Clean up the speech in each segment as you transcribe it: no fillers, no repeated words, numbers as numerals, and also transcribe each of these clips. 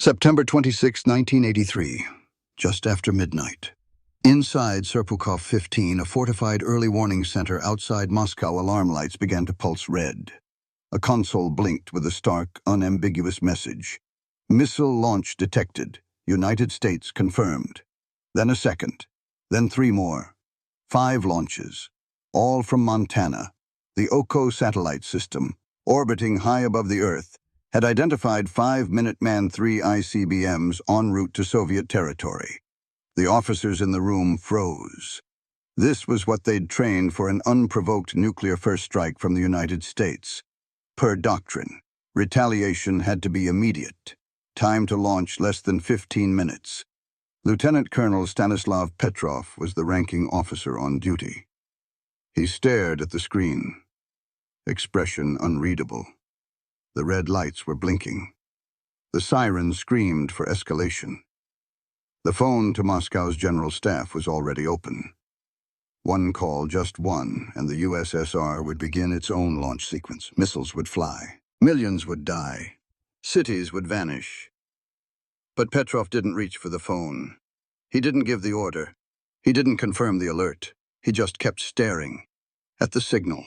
September 26, 1983, just after midnight. Inside Serpukhov 15, a fortified early warning center outside Moscow, alarm lights began to pulse red. A console blinked with a stark, unambiguous message. Missile launch detected. United States confirmed. Then a second. Then 3 more. 5 launches. All from Montana. The Oko satellite system, orbiting high above the Earth, had identified 5 Minuteman III ICBMs en route to Soviet territory. The officers in the room froze. This was what they'd trained for, an unprovoked nuclear first strike from the United States. Per doctrine, retaliation had to be immediate. Time to launch less than 15 minutes. Lieutenant Colonel Stanislav Petrov was the ranking officer on duty. He stared at the screen. Expression unreadable. The red lights were blinking. The siren screamed for escalation. The phone to Moscow's general staff was already open. One call, just one, and the USSR would begin its own launch sequence. Missiles would fly. Millions would die. Cities would vanish. But Petrov didn't reach for the phone. He didn't give the order. He didn't confirm the alert. He just kept staring. At the signal.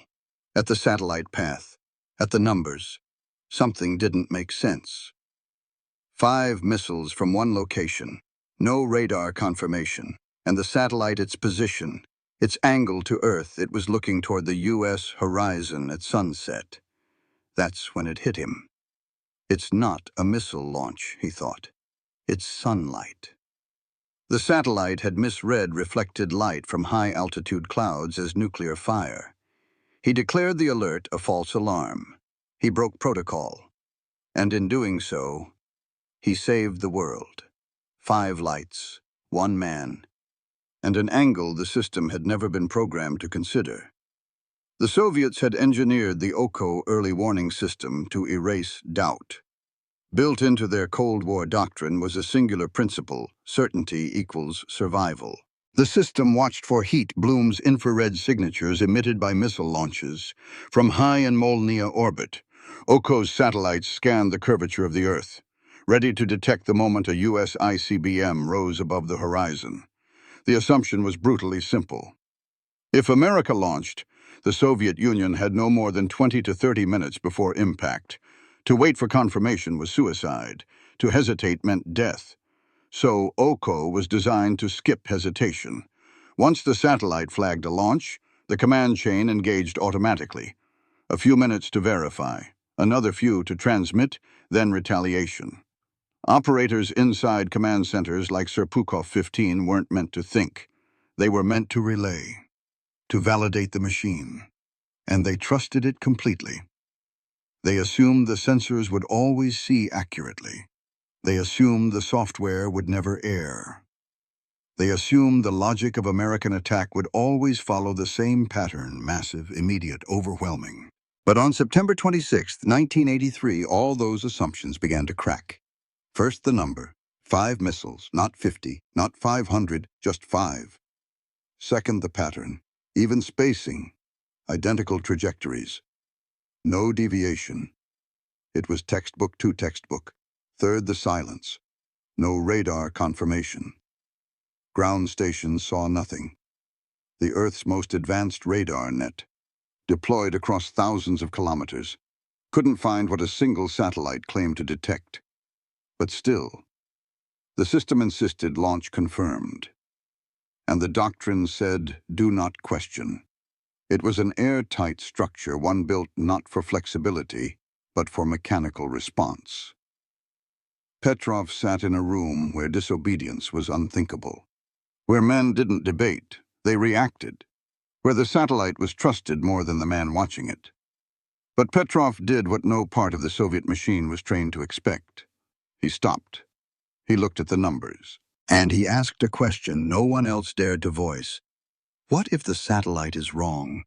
At the satellite path. At the numbers. Something didn't make sense. 5 missiles from one location. No radar confirmation. And the satellite, its position, its angle to Earth, it was looking toward the U.S. horizon at sunset. That's when it hit him. It's not a missile launch, he thought. It's sunlight. The satellite had misread reflected light from high-altitude clouds as nuclear fire. He declared the alert a false alarm. He broke protocol. And in doing so, he saved the world. 5 lights, 1 man, and an angle the system had never been programmed to consider. The Soviets had engineered the Oko early warning system to erase doubt. Built into their Cold War doctrine was a singular principle: certainty equals survival. The system watched for heat Bloom's infrared signatures emitted by missile launches from high in Molniya orbit. Oko's satellites scanned the curvature of the Earth, ready to detect the moment a US ICBM rose above the horizon. The assumption was brutally simple. If America launched, the Soviet Union had no more than 20 to 30 minutes before impact. To wait for confirmation was suicide. To hesitate meant death. So Oko was designed to skip hesitation. Once the satellite flagged a launch, the command chain engaged automatically. A few minutes to verify, another few to transmit, then retaliation. Operators inside command centers like Serpukhov 15 weren't meant to think. They were meant to relay, to validate the machine. And they trusted it completely. They assumed the sensors would always see accurately. They assumed the software would never err. They assumed the logic of American attack would always follow the same pattern: massive, immediate, overwhelming. But on September 26, 1983, all those assumptions began to crack. First, the number: 5 missiles, not 50, not 500, just 5. Second, the pattern: even spacing, identical trajectories. No deviation. It was textbook to textbook. Third, the silence. No radar confirmation. Ground stations saw nothing. The Earth's most advanced radar net, deployed across thousands of kilometers, couldn't find what a single satellite claimed to detect. But still, the system insisted launch confirmed. And the doctrine said, do not question. It was an airtight structure, one built not for flexibility, but for mechanical response. Petrov sat in a room where disobedience was unthinkable, where men didn't debate, they reacted, where the satellite was trusted more than the man watching it. But Petrov did what no part of the Soviet machine was trained to expect. He stopped. He looked at the numbers. And he asked a question no one else dared to voice. What if the satellite is wrong?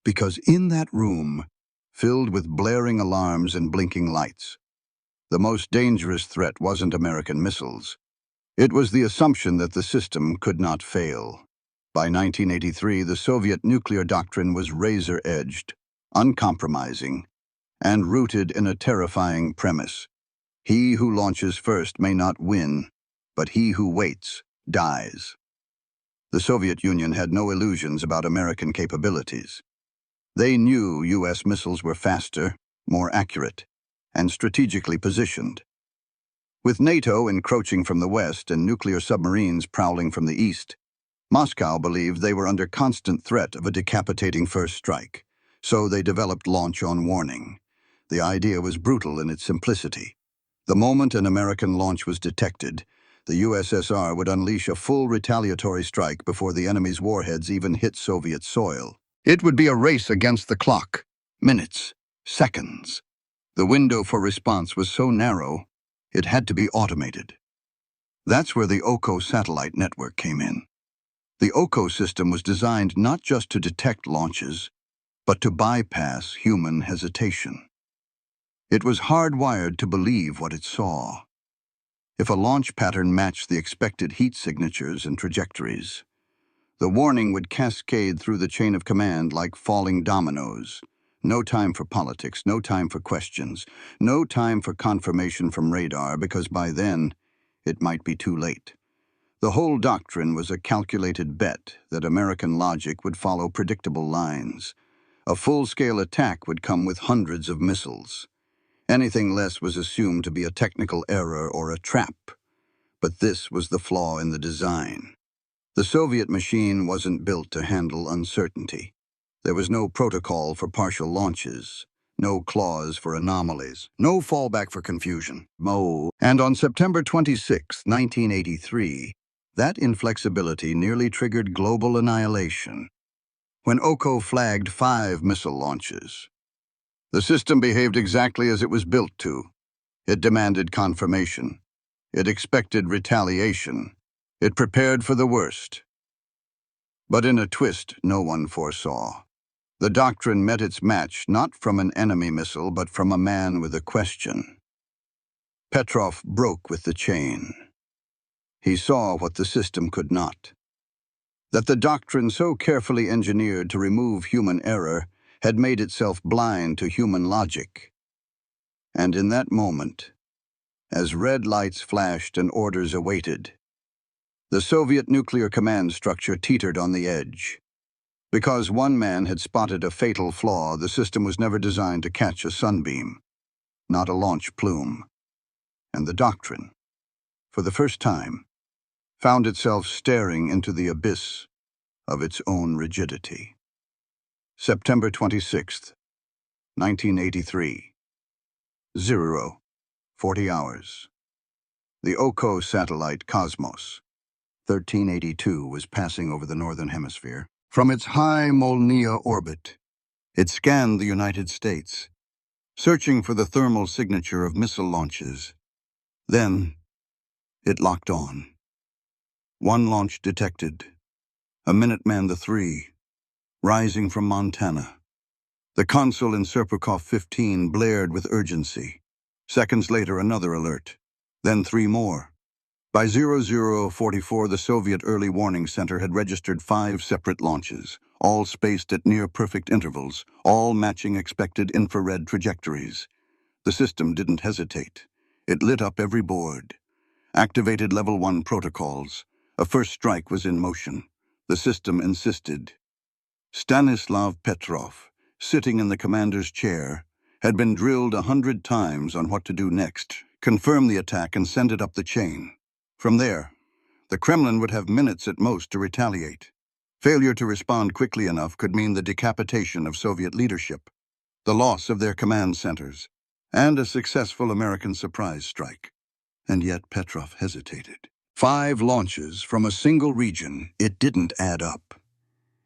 Because in that room, filled with blaring alarms and blinking lights, the most dangerous threat wasn't American missiles. It was the assumption that the system could not fail. By 1983, the Soviet nuclear doctrine was razor-edged, uncompromising, and rooted in a terrifying premise. He who launches first may not win, but he who waits dies. The Soviet Union had no illusions about American capabilities. They knew U.S. missiles were faster, more accurate, and strategically positioned. With NATO encroaching from the west and nuclear submarines prowling from the east, Moscow believed they were under constant threat of a decapitating first strike, so they developed launch on warning. The idea was brutal in its simplicity. The moment an American launch was detected, the USSR would unleash a full retaliatory strike before the enemy's warheads even hit Soviet soil. It would be a race against the clock. Minutes, seconds. The window for response was so narrow, it had to be automated. That's where the Oko satellite network came in. The Oko system was designed not just to detect launches, but to bypass human hesitation. It was hardwired to believe what it saw. If a launch pattern matched the expected heat signatures and trajectories, the warning would cascade through the chain of command like falling dominoes. No time for politics, no time for questions, no time for confirmation from radar, because by then, it might be too late. The whole doctrine was a calculated bet that American logic would follow predictable lines. A full-scale attack would come with hundreds of missiles. Anything less was assumed to be a technical error or a trap. But this was the flaw in the design. The Soviet machine wasn't built to handle uncertainty. There was no protocol for partial launches, no clause for anomalies, no fallback for confusion. And on September 26, 1983, that inflexibility nearly triggered global annihilation. When Oko flagged 5 missile launches, the system behaved exactly as it was built to. It demanded confirmation. It expected retaliation. It prepared for the worst. But in a twist no one foresaw. The doctrine met its match not from an enemy missile, but from a man with a question. Petrov broke with the chain. He saw what the system could not. That the doctrine so carefully engineered to remove human error had made itself blind to human logic. And in that moment, as red lights flashed and orders awaited, the Soviet nuclear command structure teetered on the edge. Because one man had spotted a fatal flaw, the system was never designed to catch a sunbeam, not a launch plume. And the doctrine, for the first time, found itself staring into the abyss of its own rigidity. September 26, 1983. 0:40 hours. The Oko satellite Cosmos, 1382, was passing over the northern hemisphere. From its high Molniya orbit, it scanned the United States, searching for the thermal signature of missile launches. Then, it locked on. One launch detected. A Minuteman III, rising from Montana. The console in Serpukhov 15 blared with urgency. Seconds later, another alert. Then 3 more. By 0044, the Soviet Early Warning Center had registered 5 separate launches, all spaced at near-perfect intervals, all matching expected infrared trajectories. The system didn't hesitate. It lit up every board, activated Level 1 protocols. A first strike was in motion. The system insisted. Stanislav Petrov, sitting in the commander's chair, had been drilled 100 times on what to do next, confirm the attack and send it up the chain. From there, the Kremlin would have minutes at most to retaliate. Failure to respond quickly enough could mean the decapitation of Soviet leadership, the loss of their command centers, and a successful American surprise strike. And yet Petrov hesitated. 5 launches from a single region, it didn't add up.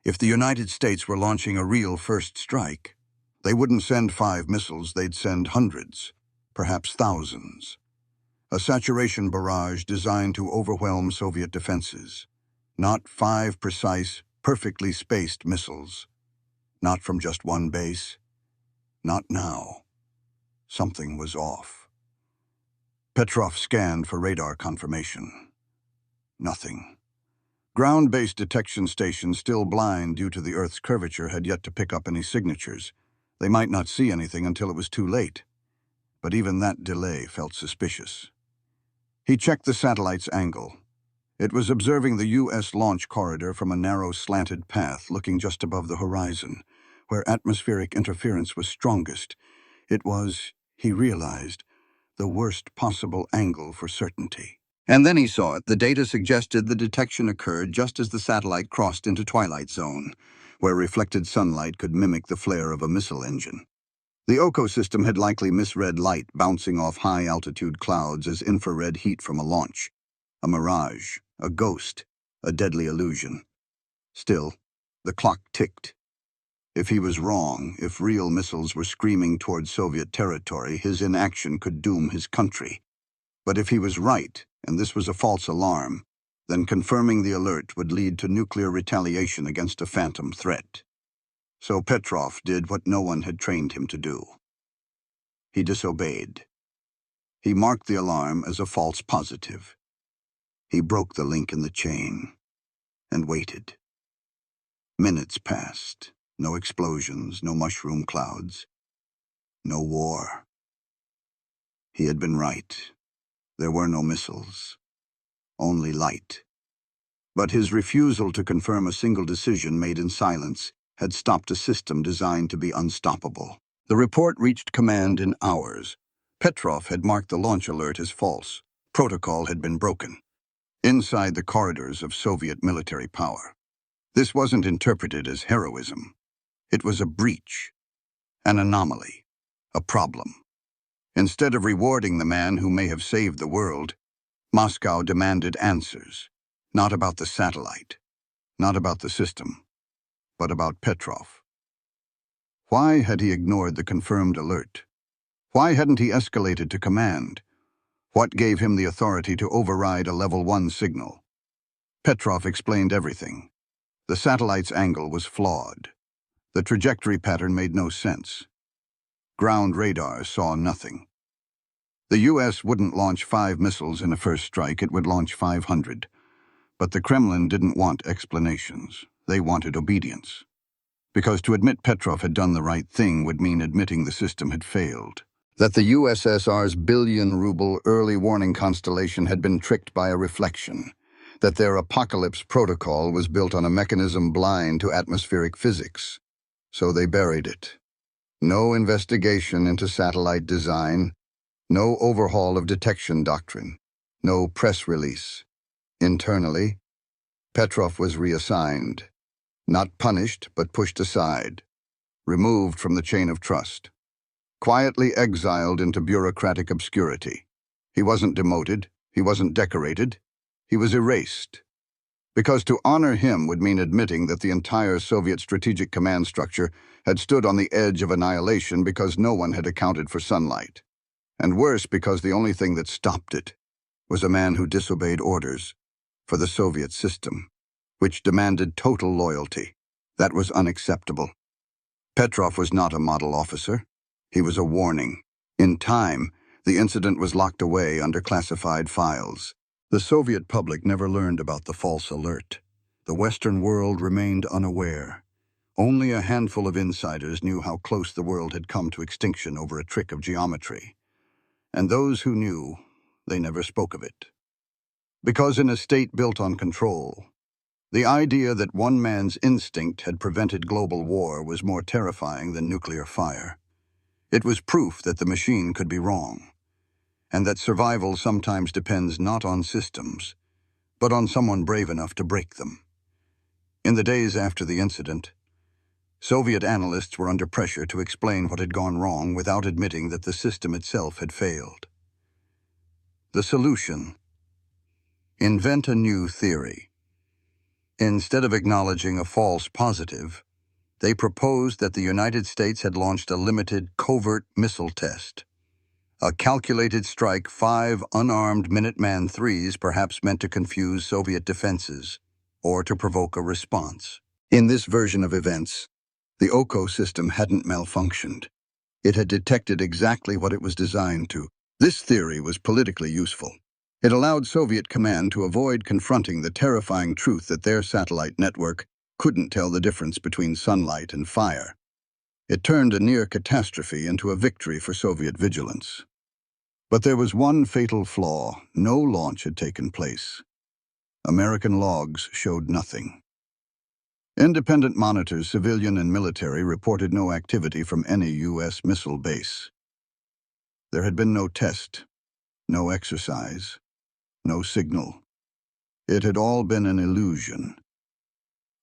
If the United States were launching a real first strike, they wouldn't send 5 missiles, they'd send hundreds, perhaps thousands. A saturation barrage designed to overwhelm Soviet defenses. Not 5 precise, perfectly spaced missiles. Not from just one base. Not now. Something was off. Petrov scanned for radar confirmation. Nothing. Ground-based detection stations, still blind due to the Earth's curvature, had yet to pick up any signatures. They might not see anything until it was too late. but even that delay felt suspicious. He checked the satellite's angle. It was observing the U.S. launch corridor from a narrow slanted path looking just above the horizon, where atmospheric interference was strongest. It was, he realized, the worst possible angle for certainty. And then he saw it. The data suggested the detection occurred just as the satellite crossed into twilight zone, where reflected sunlight could mimic the flare of a missile engine. The Oko system had likely misread light bouncing off high-altitude clouds as infrared heat from a launch. A mirage, a ghost, a deadly illusion. Still, the clock ticked. If he was wrong, if real missiles were screaming towards Soviet territory, his inaction could doom his country. But if he was right, and this was a false alarm, then confirming the alert would lead to nuclear retaliation against a phantom threat. So Petrov did what no one had trained him to do. He disobeyed. He marked the alarm as a false positive. He broke the link in the chain and waited. Minutes passed. No explosions, no mushroom clouds, no war. He had been right. There were no missiles, only light. But his refusal to confirm a single decision made in silence had stopped a system designed to be unstoppable. The report reached command in hours. Petrov had marked the launch alert as false. Protocol had been broken. Inside the corridors of Soviet military power. This wasn't interpreted as heroism. It was a breach, an anomaly, a problem. Instead of rewarding the man who may have saved the world, Moscow demanded answers, not about the satellite, not about the system, but about Petrov. Why had he ignored the confirmed alert? Why hadn't he escalated to command? What gave him the authority to override a level 1 signal? Petrov explained everything. The satellite's angle was flawed. The trajectory pattern made no sense. Ground radar saw nothing. The U.S. wouldn't launch 5 missiles in a first strike, it would launch 500. But the Kremlin didn't want explanations. They wanted obedience. Because to admit Petrov had done the right thing would mean admitting the system had failed. That the USSR's billion-ruble early warning constellation had been tricked by a reflection. That their apocalypse protocol was built on a mechanism blind to atmospheric physics. So they buried it. No investigation into satellite design, no overhaul of detection doctrine, no press release. Internally, Petrov was reassigned, not punished but pushed aside, removed from the chain of trust, quietly exiled into bureaucratic obscurity. He wasn't demoted, he wasn't decorated, he was erased. Because to honor him would mean admitting that the entire Soviet strategic command structure had stood on the edge of annihilation because no one had accounted for sunlight. And worse, because the only thing that stopped it was a man who disobeyed orders for the Soviet system, which demanded total loyalty. That was unacceptable. Petrov was not a model officer. He was a warning. In time, the incident was locked away under classified files. The Soviet public never learned about the false alert. The Western world remained unaware. Only a handful of insiders knew how close the world had come to extinction over a trick of geometry. And those who knew, they never spoke of it. Because in a state built on control, the idea that one man's instinct had prevented global war was more terrifying than nuclear fire. It was proof that the machine could be wrong, and that survival sometimes depends not on systems, but on someone brave enough to break them. In the days after the incident, Soviet analysts were under pressure to explain what had gone wrong without admitting that the system itself had failed. The solution: invent a new theory. Instead of acknowledging a false positive, they proposed that the United States had launched a limited covert missile test. A calculated strike, 5 unarmed Minuteman IIIs, perhaps meant to confuse Soviet defenses or to provoke a response. In this version of events, the Oko system hadn't malfunctioned. It had detected exactly what it was designed to. This theory was politically useful. It allowed Soviet command to avoid confronting the terrifying truth that their satellite network couldn't tell the difference between sunlight and fire. It turned a near catastrophe into a victory for Soviet vigilance. But there was one fatal flaw. No launch had taken place. American logs showed nothing. Independent monitors, civilian and military, reported no activity from any U.S. missile base. There had been no test, no exercise, no signal. It had all been an illusion.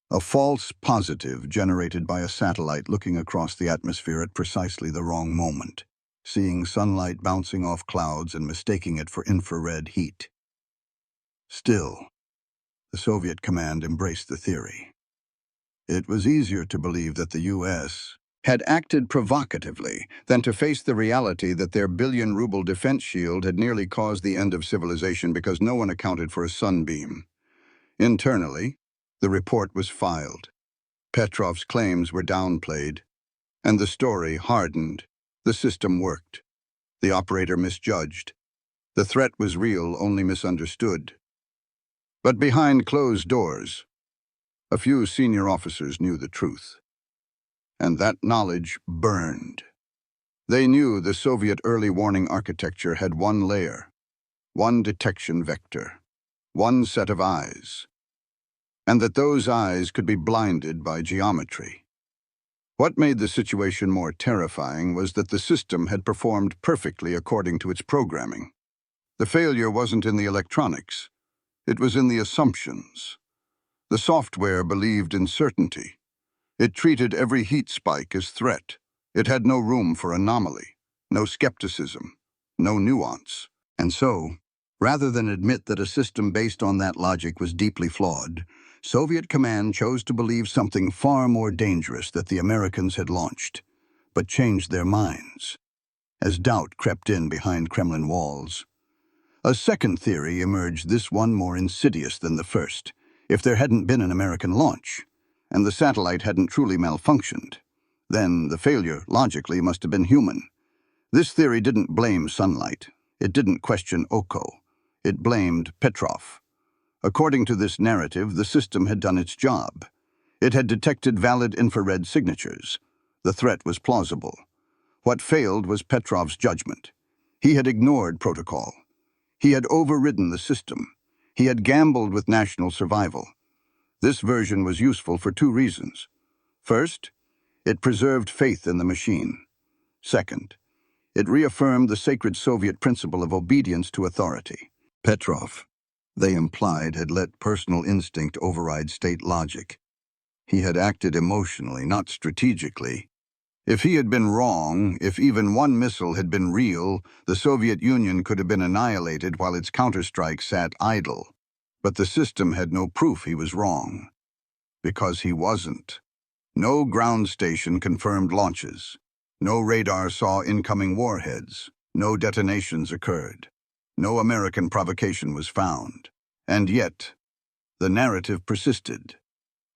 A false positive generated by a satellite looking across the atmosphere at precisely the wrong moment, seeing sunlight bouncing off clouds and mistaking it for infrared heat. Still, the Soviet command embraced the theory. It was easier to believe that the U.S. had acted provocatively than to face the reality that their billion-ruble defense shield had nearly caused the end of civilization because no one accounted for a sunbeam. Internally, the report was filed. Petrov's claims were downplayed, and the story hardened. The system worked. The operator misjudged. The threat was real, only misunderstood. But behind closed doors, a few senior officers knew the truth. And that knowledge burned. They knew the Soviet early warning architecture had one layer, one detection vector, one set of eyes, and that those eyes could be blinded by geometry. What made the situation more terrifying was that the system had performed perfectly according to its programming. The failure wasn't in the electronics. It was in the assumptions. The software believed in certainty. It treated every heat spike as threat. It had no room for anomaly, no skepticism, no nuance. And so, rather than admit that a system based on that logic was deeply flawed, Soviet command chose to believe something far more dangerous that the Americans had launched, but changed their minds, as doubt crept in behind Kremlin walls. A second theory emerged, this one more insidious than the first. If there hadn't been an American launch, and the satellite hadn't truly malfunctioned, then the failure, logically, must have been human. This theory didn't blame sunlight. It didn't question Oko. It blamed Petrov. According to this narrative, the system had done its job. It had detected valid infrared signatures. The threat was plausible. What failed was Petrov's judgment. He had ignored protocol. He had overridden the system. He had gambled with national survival. This version was useful for two reasons. First, it preserved faith in the machine. Second, it reaffirmed the sacred Soviet principle of obedience to authority. Petrov, they implied, had let personal instinct override state logic. He had acted emotionally, not strategically. If he had been wrong, if even one missile had been real, the Soviet Union could have been annihilated while its counterstrike sat idle. But the system had no proof he was wrong. Because he wasn't. No ground station confirmed launches. No radar saw incoming warheads. No detonations occurred. No American provocation was found. And yet, the narrative persisted.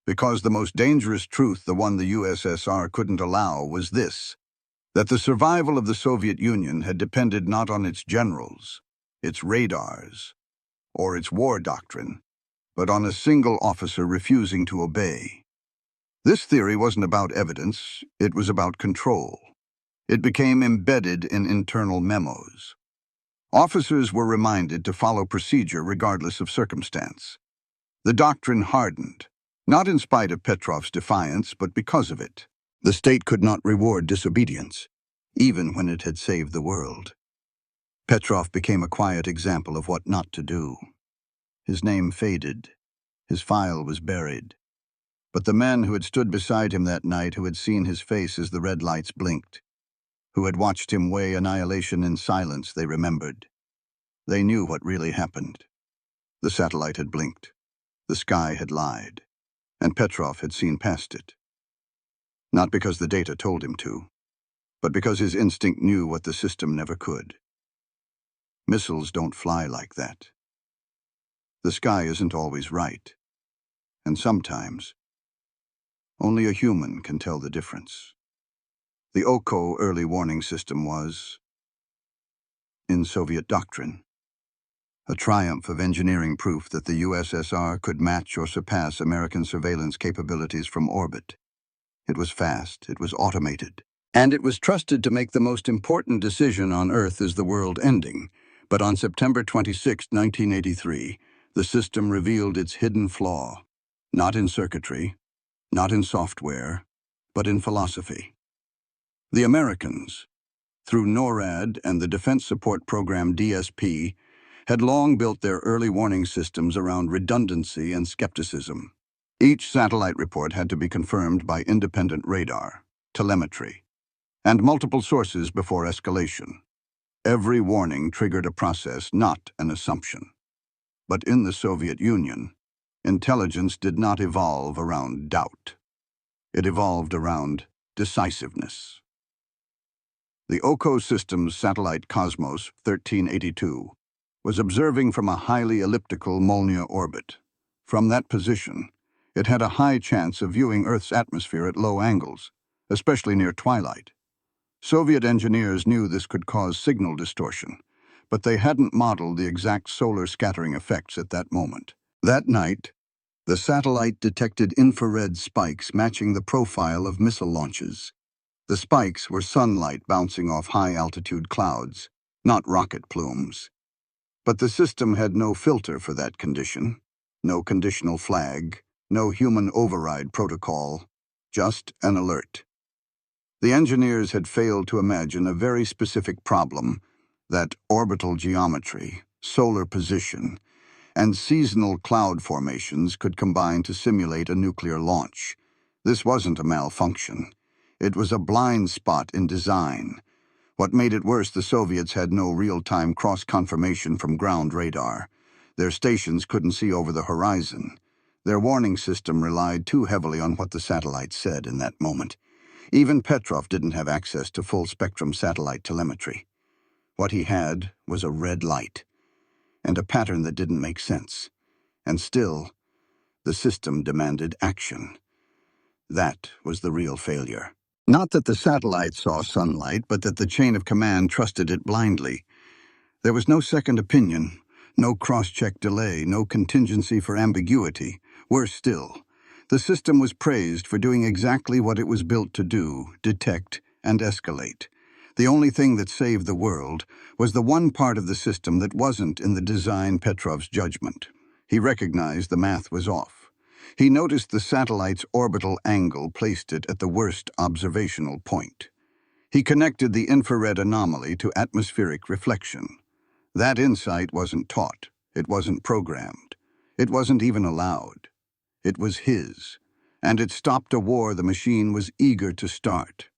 Because the most dangerous truth, the one the USSR couldn't allow, was this: that the survival of the Soviet Union had depended not on its generals, its radars, or its war doctrine, but on a single officer refusing to obey. This theory wasn't about evidence, it was about control. It became embedded in internal memos. Officers were reminded to follow procedure regardless of circumstance. The doctrine hardened, not in spite of Petrov's defiance, but because of it. The state could not reward disobedience, even when it had saved the world. Petrov became a quiet example of what not to do. His name faded. His file was buried. But the men who had stood beside him that night, who had seen his face as the red lights blinked, who had watched him weigh annihilation in silence, they remembered. They knew what really happened. The satellite had blinked. The sky had lied. And Petrov had seen past it. Not because the data told him to, but because his instinct knew what the system never could. Missiles don't fly like that. The sky isn't always right, and sometimes only a human can tell the difference. The Oko early warning system was, in Soviet doctrine, a triumph of engineering proof that the USSR could match or surpass American surveillance capabilities from orbit. It was fast, it was automated, And it was trusted to make the most important decision on Earth as the world ending. But on September 26, 1983, the system revealed its hidden flaw. Not in circuitry, not in software, but in philosophy. The Americans, through NORAD and the Defense Support Program DSP, had long built their early warning systems around redundancy and skepticism. Each satellite report had to be confirmed by independent radar, telemetry, and multiple sources before escalation. Every warning triggered a process, not an assumption. But in the Soviet Union, intelligence did not evolve around doubt. It evolved around decisiveness. The Oko system's satellite Cosmos 1382 was observing from a highly elliptical Molniya orbit. From that position, it had a high chance of viewing Earth's atmosphere at low angles, especially near twilight. Soviet engineers knew this could cause signal distortion, but they hadn't modeled the exact solar scattering effects at that moment. That night, the satellite detected infrared spikes matching the profile of missile launches. The spikes were sunlight bouncing off high-altitude clouds, not rocket plumes. But the system had no filter for that condition, no conditional flag, no human override protocol, just an alert. The engineers had failed to imagine a very specific problem that orbital geometry, solar position, and seasonal cloud formations could combine to simulate a nuclear launch. This wasn't a malfunction. It was a blind spot in design. What made it worse, the Soviets had no real-time cross-confirmation from ground radar. Their stations couldn't see over the horizon. Their warning system relied too heavily on what the satellite said in that moment. Even Petrov didn't have access to full-spectrum satellite telemetry. What he had was a red light, and a pattern that didn't make sense. And still, the system demanded action. That was the real failure. Not that the satellite saw sunlight, but that the chain of command trusted it blindly. There was no second opinion, no cross-check delay, no contingency for ambiguity. Worse still, the system was praised for doing exactly what it was built to do, detect and escalate. The only thing that saved the world was the one part of the system that wasn't in the design Petrov's judgment. He recognized the math was off. He noticed the satellite's orbital angle placed it at the worst observational point. He connected the infrared anomaly to atmospheric reflection. That insight wasn't taught. It wasn't programmed. It wasn't even allowed. It was his, and it stopped a war the machine was eager to start.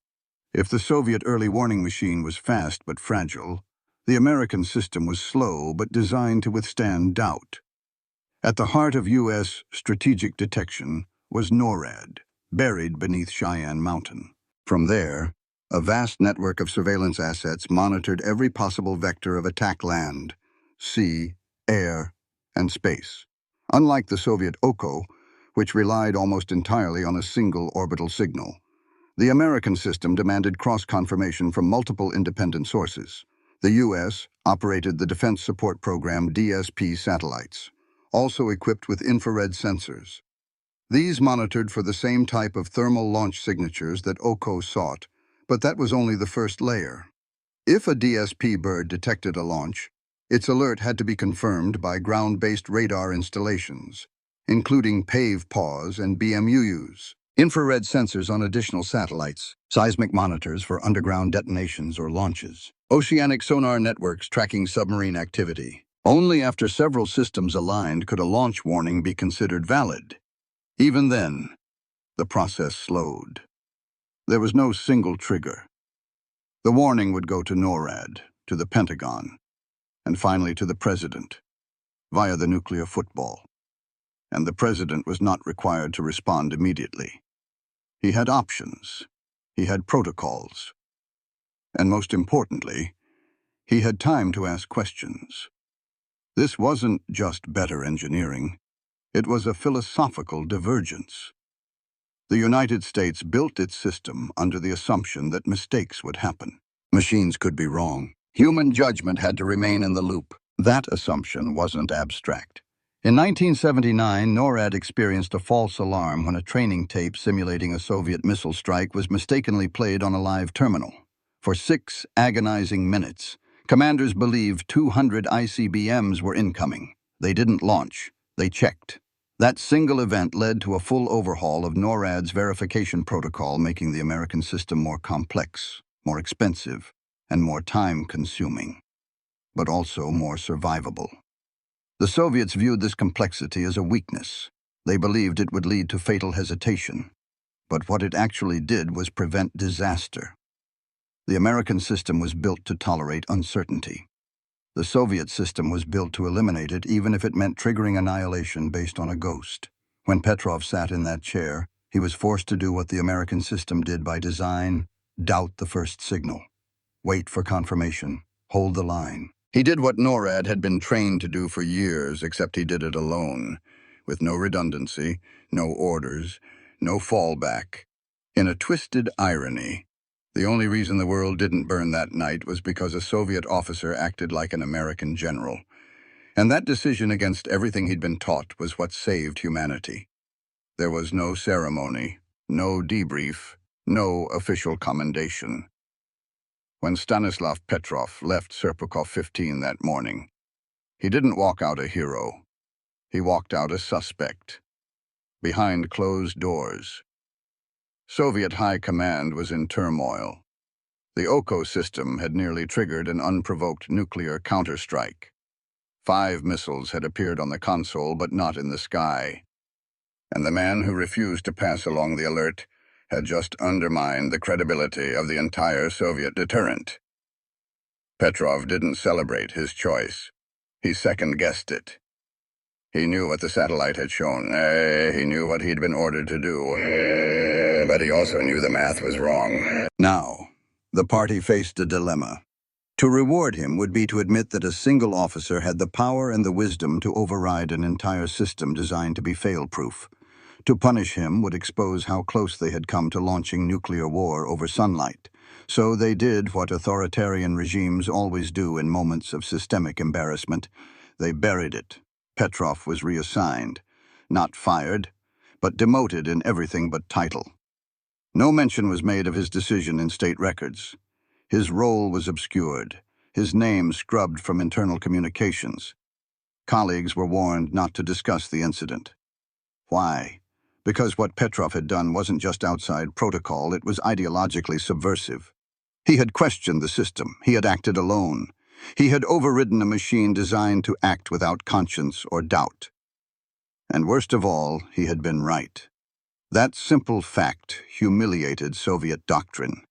If the Soviet early warning machine was fast but fragile, the American system was slow but designed to withstand doubt. At the heart of U.S. strategic detection was NORAD, buried beneath Cheyenne Mountain. From there, a vast network of surveillance assets monitored every possible vector of attack: land, sea, air, and space. Unlike the Soviet Oko, which relied almost entirely on a single orbital signal, the American system demanded cross-confirmation from multiple independent sources. The U.S. operated the Defense Support Program DSP satellites, also equipped with infrared sensors. These monitored for the same type of thermal launch signatures that Oko sought, but that was only the first layer. If a DSP bird detected a launch, its alert had to be confirmed by ground-based radar installations, including PAVE-PAWS and BMUUs, infrared sensors on additional satellites, seismic monitors for underground detonations or launches, oceanic sonar networks tracking submarine activity. Only after several systems aligned could a launch warning be considered valid. Even then, the process slowed. There was no single trigger. The warning would go to NORAD, to the Pentagon, and finally to the President, via the nuclear football. And the President was not required to respond immediately. He had options. He had protocols. And most importantly, he had time to ask questions. This wasn't just better engineering. It was a philosophical divergence. The United States built its system under the assumption that mistakes would happen. Machines could be wrong. Human judgment had to remain in the loop. That assumption wasn't abstract. In 1979, NORAD experienced a false alarm when a training tape simulating a Soviet missile strike was mistakenly played on a live terminal. For 6 agonizing minutes, commanders believed 200 ICBMs were incoming. They didn't launch. They checked. That single event led to a full overhaul of NORAD's verification protocol, making the American system more complex, more expensive, and more time-consuming, but also more survivable. The Soviets viewed this complexity as a weakness. They believed it would lead to fatal hesitation. But what it actually did was prevent disaster. The American system was built to tolerate uncertainty. The Soviet system was built to eliminate it, even if it meant triggering annihilation based on a ghost. When Petrov sat in that chair, he was forced to do what the American system did by design: doubt the first signal. Wait for confirmation. Hold the line. He did what NORAD had been trained to do for years, except he did it alone, with no redundancy, no orders, no fallback. In a twisted irony, the only reason the world didn't burn that night was because a Soviet officer acted like an American general. And that decision against everything he'd been taught was what saved humanity. There was no ceremony, no debrief, no official commendation. When Stanislav Petrov left Serpukhov 15 that morning, he didn't walk out a hero. He walked out a suspect, behind closed doors. Soviet high command was in turmoil. The Oko system had nearly triggered an unprovoked nuclear counterstrike. 5 missiles had appeared on the console, but not in the sky. And the man who refused to pass along the alert had just undermined the credibility of the entire Soviet deterrent. Petrov didn't celebrate his choice. He second-guessed it. He knew what the satellite had shown. He knew what he'd been ordered to do. But he also knew the math was wrong. Now, the party faced a dilemma. To reward him would be to admit that a single officer had the power and the wisdom to override an entire system designed to be fail-proof. To punish him would expose how close they had come to launching nuclear war over sunlight. So they did what authoritarian regimes always do in moments of systemic embarrassment. They buried it. Petrov was reassigned, not fired, but demoted in everything but title. No mention was made of his decision in state records. His role was obscured, his name scrubbed from internal communications. Colleagues were warned not to discuss the incident. Why? Because what Petrov had done wasn't just outside protocol, it was ideologically subversive. He had questioned the system. He had acted alone. He had overridden a machine designed to act without conscience or doubt. And worst of all, he had been right. That simple fact humiliated Soviet doctrine.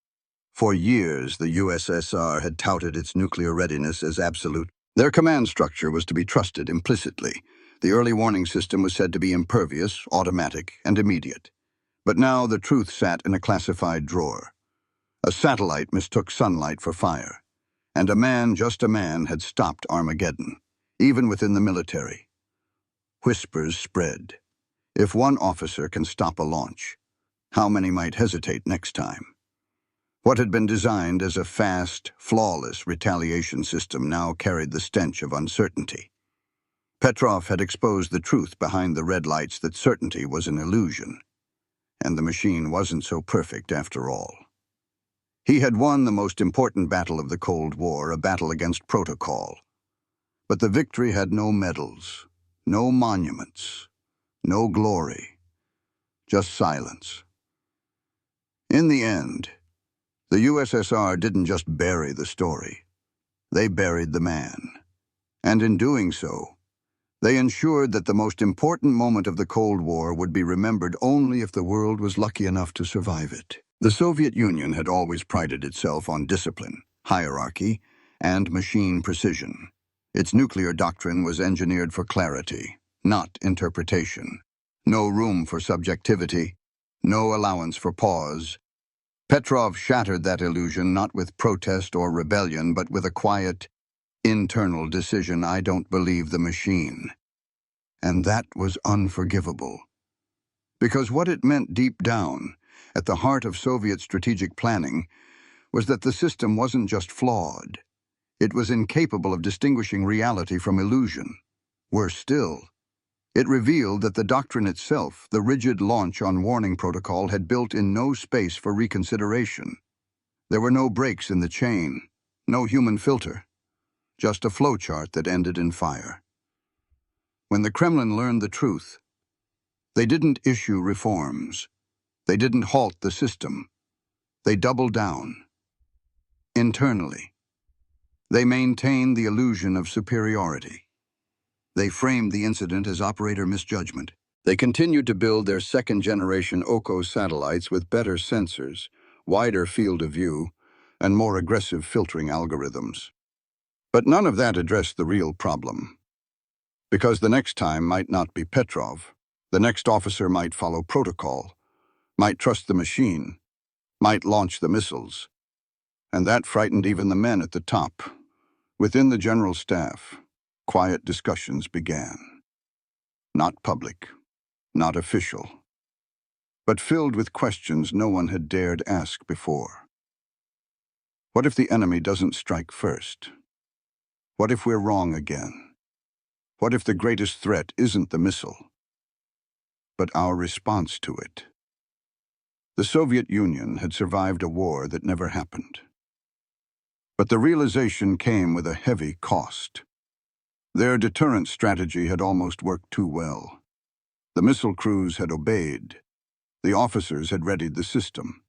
For years, the USSR had touted its nuclear readiness as absolute. Their command structure was to be trusted implicitly. The early warning system was said to be impervious, automatic, and immediate. But now the truth sat in a classified drawer. A satellite mistook sunlight for fire. And a man, just a man, had stopped Armageddon, even within the military. Whispers spread. If one officer can stop a launch, how many might hesitate next time? What had been designed as a fast, flawless retaliation system now carried the stench of uncertainty. Petrov had exposed the truth behind the red lights that certainty was an illusion, and the machine wasn't so perfect after all. He had won the most important battle of the Cold War, a battle against protocol. But the victory had no medals, no monuments, no glory, just silence. In the end, the USSR didn't just bury the story. They buried the man. And in doing so, they ensured that the most important moment of the Cold War would be remembered only if the world was lucky enough to survive it. The Soviet Union had always prided itself on discipline, hierarchy, and machine precision. Its nuclear doctrine was engineered for clarity, not interpretation. No room for subjectivity, no allowance for pause. Petrov shattered that illusion not with protest or rebellion, but with a quiet, internal decision: I don't believe the machine. And that was unforgivable. Because what it meant deep down, at the heart of Soviet strategic planning, was that the system wasn't just flawed. It was incapable of distinguishing reality from illusion. Worse still, It revealed that the doctrine itself, the rigid launch on warning protocol, had built in no space for reconsideration. There were no breaks in the chain, no human filter, just a flowchart that ended in fire. When the Kremlin learned the truth, they didn't issue reforms. They didn't halt the system. They doubled down. Internally, they maintained the illusion of superiority. They framed the incident as operator misjudgment. They continued to build their second-generation Oko satellites with better sensors, wider field of view, and more aggressive filtering algorithms. But none of that addressed the real problem. Because the next time might not be Petrov. The next officer might follow protocol, might trust the machine, might launch the missiles. And that frightened even the men at the top. Within the general staff, quiet discussions began. Not public, not official, but filled with questions no one had dared ask before. What if the enemy doesn't strike first? What if we're wrong again? What if the greatest threat isn't the missile, but our response to it? The Soviet Union had survived a war that never happened. But the realization came with a heavy cost. Their deterrence strategy had almost worked too well. The missile crews had obeyed. The officers had readied the system.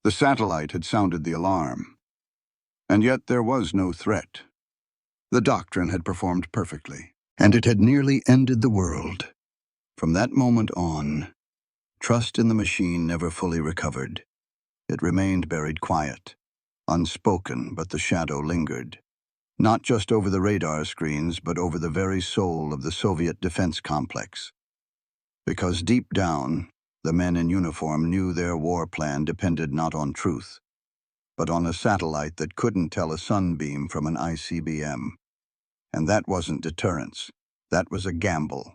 The satellite had sounded the alarm. And yet there was no threat. The doctrine had performed perfectly, and it had nearly ended the world. From that moment on, trust in the machine never fully recovered. It remained buried quiet, unspoken, but the shadow lingered. Not just over the radar screens, but over the very soul of the Soviet defense complex. Because deep down, the men in uniform knew their war plan depended not on truth, but on a satellite that couldn't tell a sunbeam from an ICBM. And that wasn't deterrence. That was a gamble.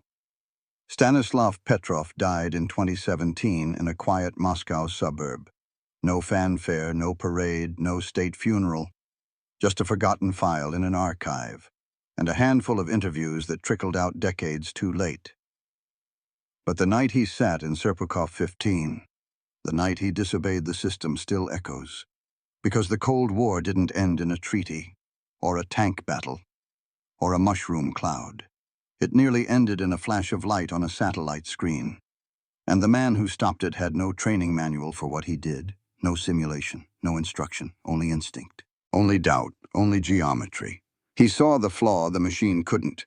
Stanislav Petrov died in 2017 in a quiet Moscow suburb. No fanfare, no parade, no state funeral. Just a forgotten file in an archive, and a handful of interviews that trickled out decades too late. But the night he sat in Serpukhov 15, the night he disobeyed the system, still echoes. Because the Cold War didn't end in a treaty, or a tank battle, or a mushroom cloud. It nearly ended in a flash of light on a satellite screen. And the man who stopped it had no training manual for what he did, no simulation, no instruction, only instinct. Only doubt, only geometry. He saw the flaw the machine couldn't.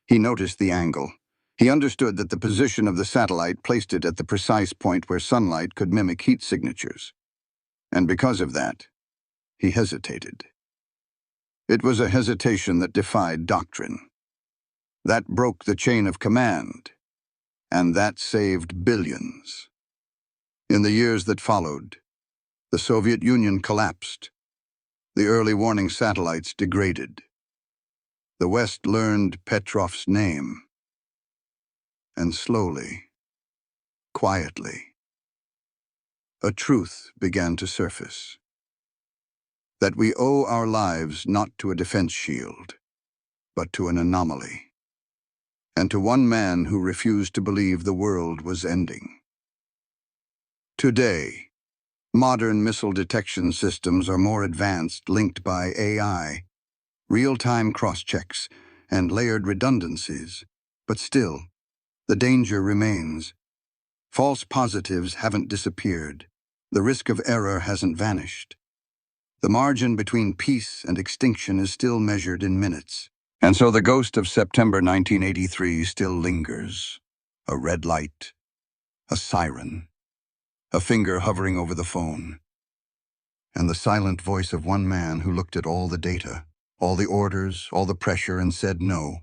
He noticed the angle. He understood that the position of the satellite placed it at the precise point where sunlight could mimic heat signatures. And because of that, he hesitated. It was a hesitation that defied doctrine. That broke the chain of command. And that saved billions. In the years that followed, the Soviet Union collapsed. The early warning satellites degraded. The West learned Petrov's name. And slowly, quietly, a truth began to surface. That we owe our lives not to a defense shield, but to an anomaly. And to one man who refused to believe the world was ending. Today, modern missile detection systems are more advanced, linked by AI, real-time cross-checks, and layered redundancies. But still, the danger remains. False positives haven't disappeared. The risk of error hasn't vanished. The margin between peace and extinction is still measured in minutes. And so the ghost of September 1983 still lingers. A red light, a siren, a finger hovering over the phone, and the silent voice of one man who looked at all the data, all the orders, all the pressure, and said no.